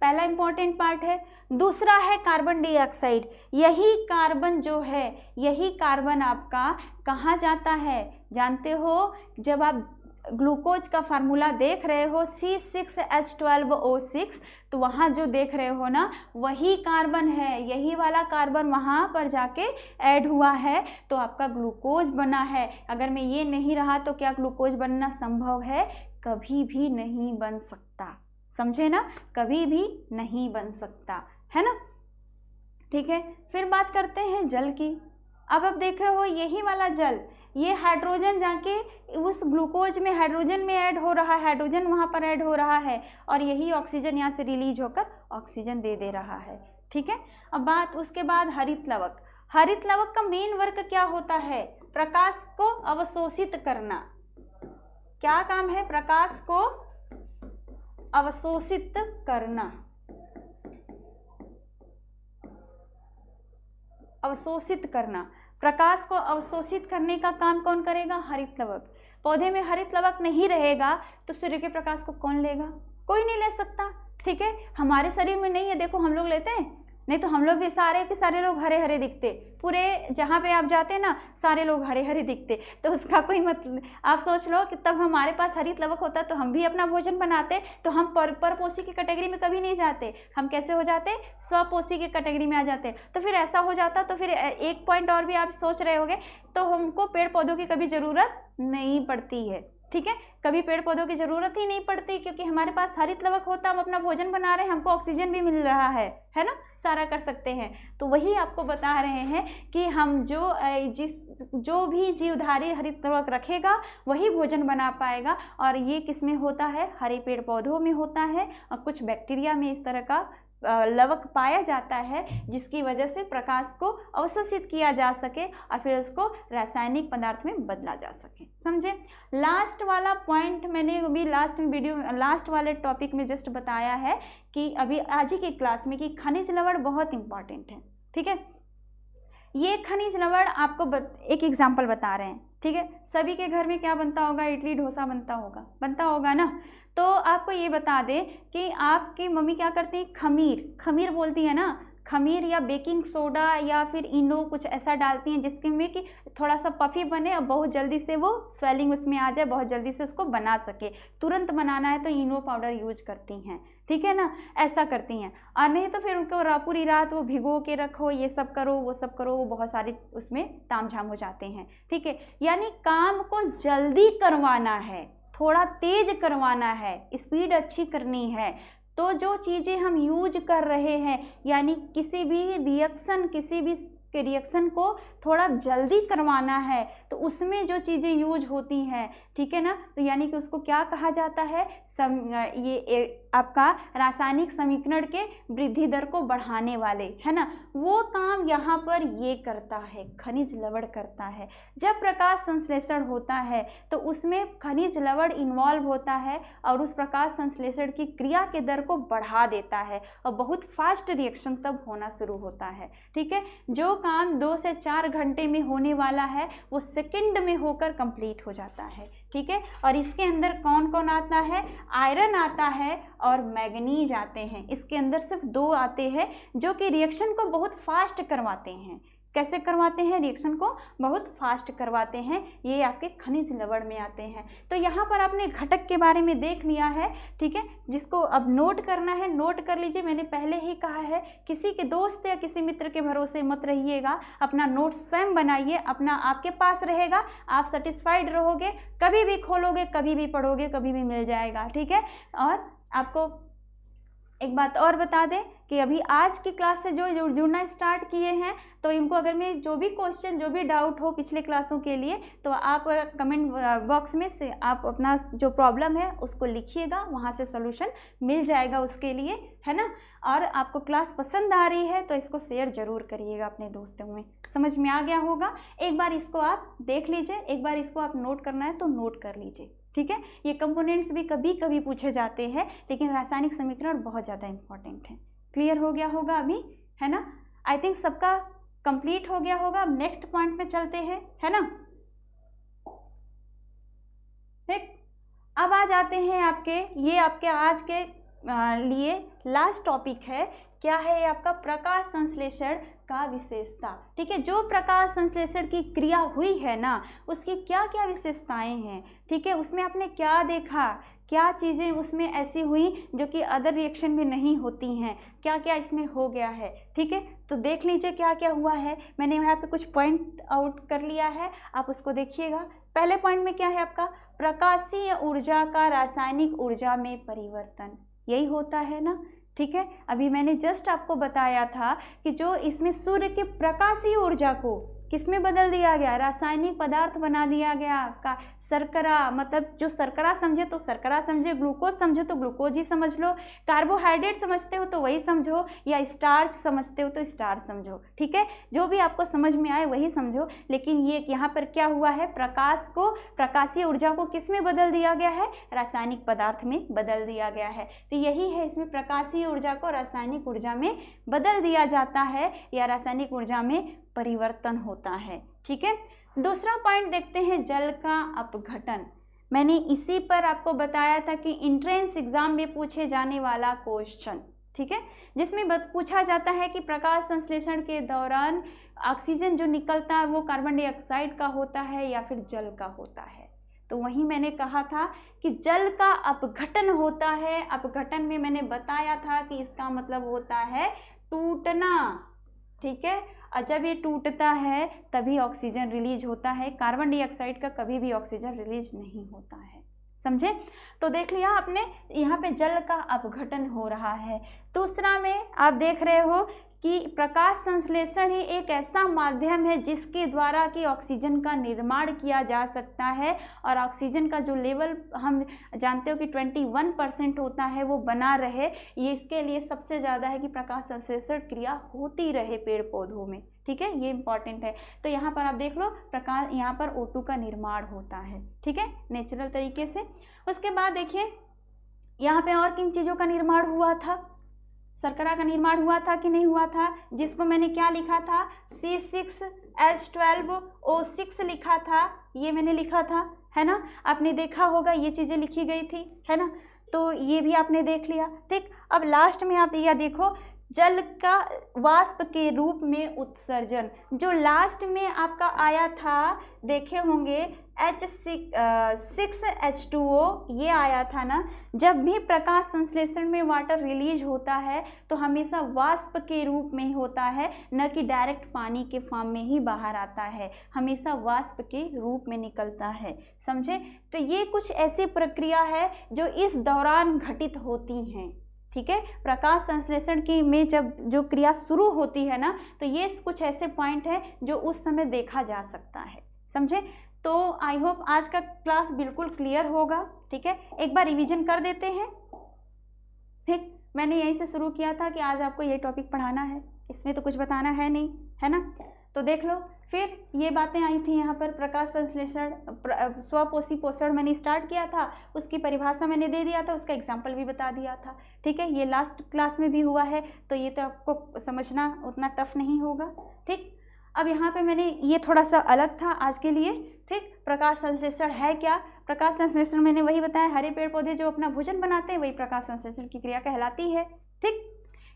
पहला इंपॉर्टेंट पार्ट है। दूसरा है कार्बन डाइऑक्साइड। यही कार्बन जो है, यही कार्बन आपका कहाँ जाता है जानते हो, जब आप ग्लूकोज का फार्मूला देख रहे हो C6H12O6, तो वहाँ जो देख रहे हो ना, वही कार्बन है, यही वाला कार्बन वहाँ पर जाके ऐड हुआ है तो आपका ग्लूकोज बना है। अगर मैं ये नहीं रहा तो क्या ग्लूकोज बनना संभव है? कभी भी नहीं बन सकता, समझे ना, कभी भी नहीं बन सकता, है ना, ठीक है। फिर बात करते हैं जल की। अब आप देखे हो यही वाला जल, ये हाइड्रोजन जाके उस ग्लूकोज में हाइड्रोजन में ऐड हो रहा है, हाइड्रोजन वहाँ पर ऐड हो रहा है और यही ऑक्सीजन यहाँ से रिलीज होकर ऑक्सीजन दे रहा है, ठीक है। अब बात उसके बाद हरित लवक। हरित लवक का मेन वर्क क्या होता है? प्रकाश को अवशोषित करना। क्या काम है? प्रकाश को अवशोषित करना। अवशोषित करना, प्रकाश को अवशोषित करने का काम कौन करेगा? हरित लवक। पौधे में हरित लवक नहीं रहेगा तो सूर्य के प्रकाश को कौन लेगा? कोई नहीं ले सकता, ठीक है। हमारे शरीर में नहीं है, देखो हम लोग लेते हैं, नहीं तो हम लोग भी सारे के सारे लोग हरे हरे दिखते, पूरे जहाँ पे आप जाते ना सारे लोग हरे हरे दिखते। तो उसका कोई मतलब, आप सोच लो कि तब हमारे पास हरित लवक होता तो हम भी अपना भोजन बनाते, तो हम परपोषी की कैटेगरी में कभी नहीं जाते, हम कैसे हो जाते? स्वपोषी की कैटेगरी में आ जाते। तो फिर ऐसा हो जाता, तो फिर एक पॉइंट और भी आप सोच रहे होंगे, तो हमको पेड़ पौधों की कभी ज़रूरत नहीं पड़ती है, ठीक है। कभी पेड़ पौधों की ज़रूरत ही नहीं पड़ती क्योंकि हमारे पास हरित लवक होता, हम अपना भोजन बना रहे हैं, हमको ऑक्सीजन भी मिल रहा है ना, सारा कर सकते हैं। तो वही आपको बता रहे हैं कि हम जो भी जीवधारी हरित लवक रखेगा वही भोजन बना पाएगा। और ये किस में होता है? हरे पेड़ पौधों में होता है और कुछ बैक्टीरिया में इस तरह का लवक पाया जाता है जिसकी वजह से प्रकाश को अवशोषित किया जा सके और फिर उसको रासायनिक पदार्थ में बदला जा सके, समझे। लास्ट वाला पॉइंट मैंने अभी लास्ट वाले टॉपिक में जस्ट बताया है कि अभी आज ही की क्लास में कि खनिज लवण बहुत इंपॉर्टेंट है, ठीक है। ये खनिज लवण आपको एक एग्जाम्पल बता रहे हैं, ठीक है। सभी के घर में क्या बनता होगा? इडली डोसा बनता होगा ना। तो आपको ये बता दें कि आपकी मम्मी क्या करती है? खमीर बोलती है ना, खमीर या बेकिंग सोडा या फिर इनो कुछ ऐसा डालती हैं जिसके में कि थोड़ा सा पफी बने और बहुत जल्दी से वो स्वेलिंग उसमें आ जाए, बहुत जल्दी से उसको बना सके। तुरंत बनाना है तो इनो पाउडर यूज करती हैं, ठीक है ना, ऐसा करती हैं। और नहीं तो फिर उनको पूरी रात वो भिगो के रखो, ये सब करो वो सब करो, वो बहुत सारे उसमें तामझाम हो जाते हैं, ठीक है। यानी काम को जल्दी करवाना है, थोड़ा तेज करवाना है, स्पीड अच्छी करनी है। तो जो चीज़ें हम यूज कर रहे हैं, यानी किसी भी रिएक्शन, किसी भी के रिएक्शन को थोड़ा जल्दी करवाना है तो उसमें जो चीज़ें यूज होती हैं, ठीक है ना, तो यानी कि उसको क्या कहा जाता है, आपका रासायनिक समीकरण के वृद्धि दर को बढ़ाने वाले, है ना, वो काम यहाँ पर ये करता है, खनिज लवण करता है। जब प्रकाश संश्लेषण होता है तो उसमें खनिज लवण इन्वॉल्व होता है और उस प्रकाश संश्लेषण की क्रिया के दर को बढ़ा देता है और बहुत फास्ट रिएक्शन तब होना शुरू होता है, ठीक है। जो काम 2 से 4 घंटे में होने वाला है वो सेकंड में होकर कंप्लीट हो जाता है, ठीक है। और इसके अंदर कौन कौन आता है, आयरन आता है और मैग्नीज आते हैं। इसके अंदर सिर्फ 2 आते हैं जो कि रिएक्शन को बहुत फास्ट करवाते हैं। कैसे करवाते हैं, रिएक्शन को बहुत फास्ट करवाते हैं, ये आपके खनिज लवण में आते हैं। तो यहाँ पर आपने घटक के बारे में देख लिया है, ठीक है, जिसको अब नोट करना है, नोट कर लीजिए। मैंने पहले ही कहा है किसी के दोस्त या किसी मित्र के भरोसे मत रहिएगा, अपना नोट स्वयं बनाइए, अपना आपके पास रहेगा, आप सेटिस्फाइड रहोगे, कभी भी खोलोगे, कभी भी पढ़ोगे, कभी भी मिल जाएगा, ठीक है। और आपको एक बात और बता दें कि अभी आज की क्लास से जो जुड़ना स्टार्ट किए हैं तो इनको अगर मैं जो भी क्वेश्चन, जो भी डाउट हो पिछले क्लासों के लिए, तो आप कमेंट बॉक्स में से आप अपना जो प्रॉब्लम है उसको लिखिएगा, वहाँ से सॉल्यूशन मिल जाएगा उसके लिए, है ना। और आपको क्लास पसंद आ रही है तो इसको शेयर ज़रूर करिएगा अपने दोस्तों में। समझ में आ गया होगा, एक बार इसको आप देख लीजिए, एक बार इसको आप नोट करना है तो नोट कर लीजिए, ठीक है। ये कंपोनेंट्स भी कभी कभी पूछे जाते हैं लेकिन रासायनिक समीकरण बहुत ज़्यादा इंपॉर्टेंट है। क्लियर हो गया होगा अभी, है ना। आई थिंक सबका कंप्लीट हो गया होगा। अब नेक्स्ट पॉइंट पे चलते हैं, है ना। ठीक, अब आ जाते हैं आपके, ये आपके आज के लिए लास्ट टॉपिक है। क्या है ये आपका प्रकाश संश्लेषण का विशेषता, ठीक है। जो प्रकाश संश्लेषण की क्रिया हुई है ना, उसकी क्या क्या विशेषताएं हैं, ठीक है। उसमें आपने क्या देखा, क्या चीज़ें उसमें ऐसी हुई जो कि अदर रिएक्शन में नहीं होती हैं, क्या क्या इसमें हो गया है, ठीक है। तो देख लीजिए क्या क्या हुआ है। मैंने यहाँ पे कुछ पॉइंट आउट कर लिया है, आप उसको देखिएगा। पहले पॉइंट में क्या है आपका, प्रकाशीय ऊर्जा का रासायनिक ऊर्जा में परिवर्तन, यही होता है ना, ठीक है। अभी मैंने जस्ट आपको बताया था कि जो इसमें सूर्य के प्रकाशीय ऊर्जा को किस में बदल दिया गया, रासायनिक पदार्थ बना दिया गया का शर्करा, मतलब जो शर्करा समझे तो शर्करा समझे, ग्लूकोज समझे तो ग्लूकोज ही समझ लो, कार्बोहाइड्रेट समझते हो तो वही समझो, या स्टार्च समझते हो तो स्टार्च समझो, ठीक है। जो भी आपको समझ में आए वही समझो। लेकिन ये यहाँ पर क्या हुआ है, प्रकाश को, प्रकाशीय ऊर्जा को किस में बदल दिया गया है, रासायनिक पदार्थ में बदल दिया गया है। तो यही है, इसमें प्रकाशीय ऊर्जा को रासायनिक ऊर्जा में बदल दिया जाता है या रासायनिक ऊर्जा में परिवर्तन होता है, ठीक है। दूसरा पॉइंट देखते हैं, जल का अपघटन। मैंने इसी पर आपको बताया था कि एंट्रेंस एग्जाम में पूछे जाने वाला क्वेश्चन, ठीक है, जिसमें पूछा जाता है कि प्रकाश संश्लेषण के दौरान ऑक्सीजन जो निकलता है वो कार्बन डाइऑक्साइड का होता है या फिर जल का होता है। तो वहीं मैंने कहा था कि जल का अपघटन होता है। अपघटन में मैंने बताया था कि इसका मतलब होता है टूटना, ठीक है। और जब ये टूटता है तभी ऑक्सीजन रिलीज होता है, कार्बन डाइऑक्साइड का कभी भी ऑक्सीजन रिलीज नहीं होता है, समझे। तो देख लिया आपने, यहाँ पे जल का अपघटन हो रहा है। दूसरा में आप देख रहे हो कि प्रकाश संश्लेषण ही एक ऐसा माध्यम है जिसके द्वारा कि ऑक्सीजन का निर्माण किया जा सकता है, और ऑक्सीजन का जो लेवल हम जानते हो कि 21% होता है वो बना रहे, ये इसके लिए सबसे ज़्यादा है कि प्रकाश संश्लेषण क्रिया होती रहे पेड़ पौधों में, ठीक है, ये इंपॉर्टेंट है। तो यहाँ पर आप देख लो, प्रकाश, यहाँ पर O2 का निर्माण होता है, ठीक है, नेचुरल तरीके से। उसके बाद देखिए यहाँ पे और किन चीज़ों का निर्माण हुआ था, शर्करा का निर्माण हुआ था कि नहीं हुआ था, जिसको मैंने क्या लिखा था, C6H12O6 लिखा था, ये मैंने लिखा था, है ना। आपने देखा होगा ये चीज़ें लिखी गई थी, है ना, तो ये भी आपने देख लिया, ठीक। अब लास्ट में आप यह देखो, जल का वाष्प के रूप में उत्सर्जन, जो लास्ट में आपका आया था, देखे होंगे H6H2O, ये आया था ना। जब भी प्रकाश संश्लेषण में वाटर रिलीज होता है तो हमेशा वाष्प के रूप में ही होता है, न कि डायरेक्ट पानी के फॉर्म में ही बाहर आता है, हमेशा वाष्प के रूप में निकलता है, समझे। तो ये कुछ ऐसी प्रक्रिया है जो इस दौरान घटित होती हैं, ठीक है। प्रकाश संश्लेषण की में जब जो क्रिया शुरू होती है ना, तो ये कुछ ऐसे पॉइंट है जो उस समय देखा जा सकता है, समझे। तो आई होप आज का क्लास बिल्कुल क्लियर होगा, ठीक है। एक बार रिवीजन कर देते हैं, ठीक। मैंने यहीं से शुरू किया था कि आज आपको ये टॉपिक पढ़ाना है, इसमें तो कुछ बताना है नहीं, है ना। तो देख लो, फिर ये बातें आई थी यहाँ पर, प्रकाश संश्लेषण, स्वपोषी पोषण मैंने स्टार्ट किया था, उसकी परिभाषा मैंने दे दिया था, उसका एग्जाम्पल भी बता दिया था, ठीक है। ये लास्ट क्लास में भी हुआ है, तो ये तो आपको समझना उतना टफ नहीं होगा, ठीक। अब यहाँ पे मैंने ये थोड़ा सा अलग था आज के लिए, ठीक। प्रकाश संश्लेषण है क्या? प्रकाश संश्लेषण मैंने वही बताया, हरे पेड़ पौधे जो अपना भोजन बनाते हैं वही प्रकाश संश्लेषण की क्रिया कहलाती है, ठीक।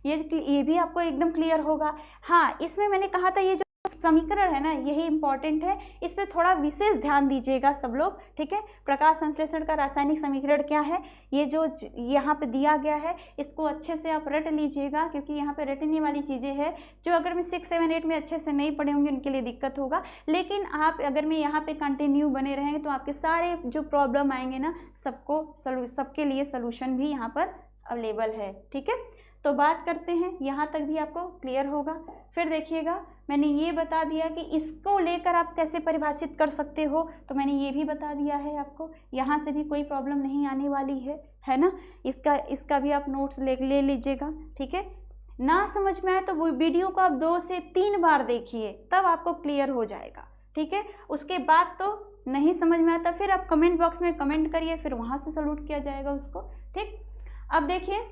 ये भी आपको एकदम क्लियर होगा। हाँ, इसमें मैंने कहा था ये जो समीकरण है ना, यही इंपॉर्टेंट है, इस पर थोड़ा विशेष ध्यान दीजिएगा सब लोग, ठीक है। प्रकाश संश्लेषण का रासायनिक समीकरण क्या है, ये जो यहाँ पे दिया गया है, इसको अच्छे से आप रट लीजिएगा, क्योंकि यहाँ पे रटने वाली चीज़ें हैं जो अगर मैं 6, 7, 8 में अच्छे से नहीं पढ़े होंगे उनके लिए दिक्कत होगा। लेकिन आप अगर मैं यहाँ पे कंटिन्यू बने रहेंगे तो आपके सारे जो प्रॉब्लम आएंगे ना, सबके लिए सोल्यूशन भी यहाँ पर अवेलेबल है, ठीक है। तो बात करते हैं, यहाँ तक भी आपको क्लियर होगा। फिर देखिएगा, मैंने ये बता दिया कि इसको लेकर आप कैसे परिभाषित कर सकते हो, तो मैंने ये भी बता दिया है आपको, यहाँ से भी कोई प्रॉब्लम नहीं आने वाली है ना। इसका भी आप नोट्स ले लीजिएगा, ठीक है। ना समझ में आए तो वो वीडियो को आप 2 से 3 बार देखिए, तब आपको क्लियर हो जाएगा, ठीक है। उसके बाद तो नहीं समझ में आता, फिर आप कमेंट बॉक्स में कमेंट करिए, फिर वहाँ से सॉल्व किया जाएगा उसको, ठीक। अब देखिए,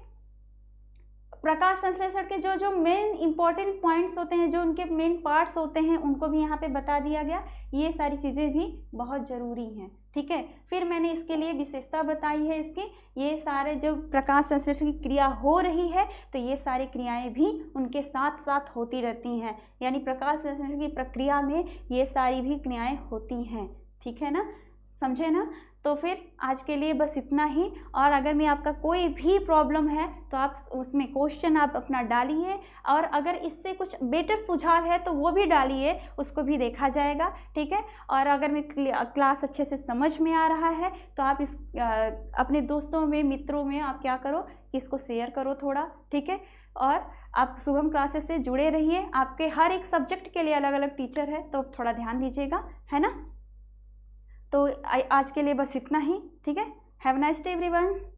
प्रकाश संश्लेषण के जो मेन इंपॉर्टेंट पॉइंट्स होते हैं, जो उनके मेन पार्ट्स होते हैं, उनको भी यहाँ पे बता दिया गया। ये सारी चीज़ें भी बहुत ज़रूरी हैं, ठीक है। फिर मैंने इसके लिए विशेषता बताई है इसकी, ये सारे जो प्रकाश संश्लेषण की क्रिया हो रही है, तो ये सारी क्रियाएं भी उनके साथ साथ होती रहती हैं, यानी प्रकाश संश्लेषण की प्रक्रिया में ये सारी भी क्रियाएँ होती हैं, ठीक है ना, समझे ना। तो फिर आज के लिए बस इतना ही, और अगर में आपका कोई भी प्रॉब्लम है तो आप उसमें क्वेश्चन आप अपना डालिए, और अगर इससे कुछ बेटर सुझाव है तो वो भी डालिए, उसको भी देखा जाएगा, ठीक है। और अगर मैं क्लास अच्छे से समझ में आ रहा है तो आप अपने दोस्तों में, मित्रों में आप क्या करो, इसको शेयर करो थोड़ा, ठीक है। और आप शुभम क्लासेस से जुड़े रहिए, आपके हर एक सब्जेक्ट के लिए अलग अलग टीचर है, तो थोड़ा ध्यान दीजिएगा, है ना। तो आज के लिए बस इतना ही, ठीक है। Have a nice day everyone.